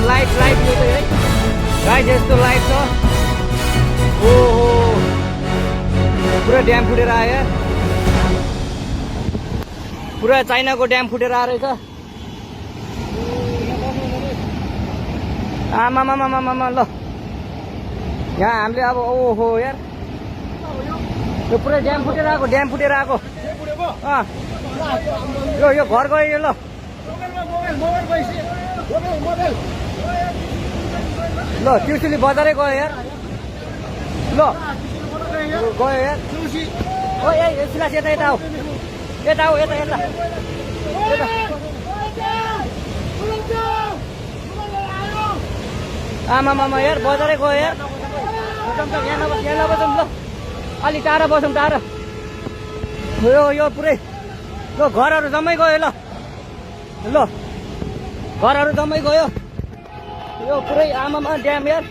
light light यो चाहिँ है गाइस यस्तो लाइट छ ओहो पुरा ड्याम फुटेर आयो पुरा चाइनाको ड्याम फुटेर आएर रहेछ आमामामामामा ल यहाँ हामीले अब ओहो यार यो पुरै ड्याम फुटेर आएको यो घर गयो यो ल ल त्रिशुली बजारै गयो यार ल गयो यार ओ ए सिलास यता यता आऊ यता आमामामा यार बजारै गयो यार यहाँ नबसौँ ल अलि टाढा बसौँ टाढा यो पुरै ल घरहरू जम्मै गयो ल घरहरू जम्मै गयो यो पुरै आमामा ड्याम यार